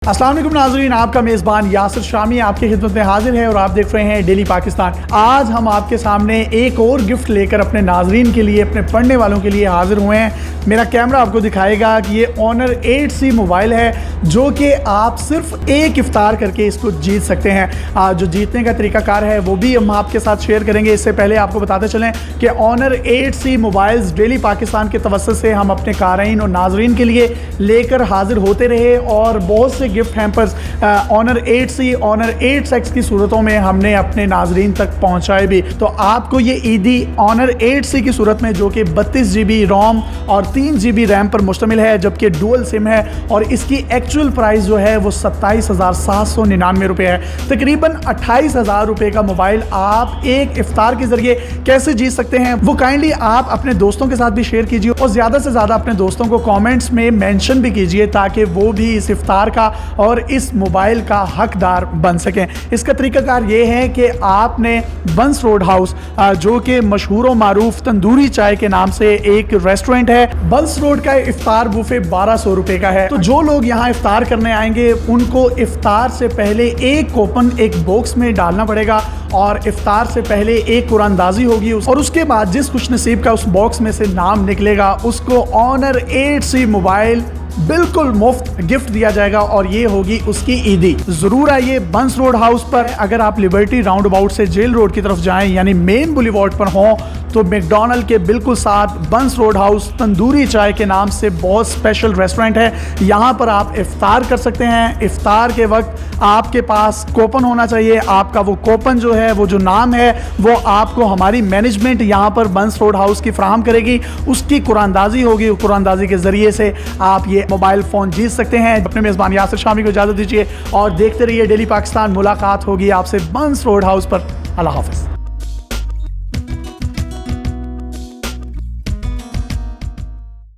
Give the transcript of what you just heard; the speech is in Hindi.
अस्सलाम वालेकुम नाज़रीन, आपका मेज़बान यासिर शामी आपकी खिदमत में हाजिर है और आप देख रहे हैं डेली पाकिस्तान। आज हम आपके सामने एक और गिफ्ट लेकर अपने नाज़रीन के लिए, अपने पढ़ने वालों के लिए हाजिर हुए हैं। मेरा कैमरा आपको दिखाएगा कि ये ऑनर 8C मोबाइल है जो कि आप सिर्फ एक इफ्तार करके इसको जीत सकते हैं। जो जीतने का तरीकाकार है वो भी हम आपके साथ शेयर करेंगे। इससे पहले आपको बताते चलें कि honour 8C mobiles daily Pakistan के तवस्सुत से हम अपने क़ारीन और नाज़रीन के लिए लेकर हाजिर होते रहे और बहुत से gift hampers honour 8C, honour 8X की सूरतों में हमने अपने नाजरीन तक पहुंचाए भी। तो आपको ये ईदी ऑनर 8C की सूरत में, जो कि 32 GB रोम और 3 GB रैम पर मुश्तमिल है, जबकि डुअल सिम है और इसकी एक्चुअल प्राइस जो है वो 27,799 रुपये है। तकरीबन 28,000 रुपये का मोबाइल आप एक इफ्तार के जरिए कैसे जीत सकते हैं, वो काइंडली आप अपने दोस्तों के साथ भी शेयर कीजिए और ज़्यादा से ज़्यादा अपने दोस्तों को कॉमेंट्स में मैंशन भी कीजिए ताकि वो भी इस इफ्तार का और इस मोबाइल का हकदार बन सकें। इसका तरीकाकार ये है कि आपने बंस रोड हाउस, जो कि मशहूर व मारूफ तंदूरी चाय के नाम से एक रेस्टोरेंट है, बंस रोड का इफ्तार बुफे 1200 रुपए का है। तो जो लोग यहाँ इफ्तार करने आएंगे उनको इफ्तार से पहले एक कूपन एक बॉक्स में डालना पड़ेगा और इफ्तार से पहले एक कुरानदाजी होगी और उसके बाद जिस खुशनसीब का उस बॉक्स में से नाम निकलेगा उसको ऑनर 8C मोबाइल बिल्कुल मुफ्त गिफ्ट दिया जाएगा और ये होगी उसकी ईदी। जरूर आइए बंस रोड हाउस पर। अगर आप लिबर्टी राउंड अबाउट से जेल रोड की तरफ जाएं यानी मेन बुलेवार्ड पर हों तो मैकडॉनल्ड के बिल्कुल साथ बंस रोड हाउस तंदूरी चाय के नाम से बहुत स्पेशल रेस्टोरेंट है। यहाँ पर आप इफ्तार कर सकते हैं। इफ्तार के वक्त आपके पास कूपन होना चाहिए। आपका वो कूपन जो है, वो जो नाम है, वो आपको हमारी मैनेजमेंट यहाँ पर बंस रोड हाउस की फ्राहम करेगी। उसकी कुरानदाजी होगी, कुरानदाजी के जरिए से आप ये मोबाइल फ़ोन जीत सकते हैं। अपने मेज़बान यासिर शामी को इजाज़त दीजिए और देखते रहिए डेली पाकिस्तान। मुलाकात होगी आपसे बंस रोड हाउस पर। अल्लाह हाफ़िज़।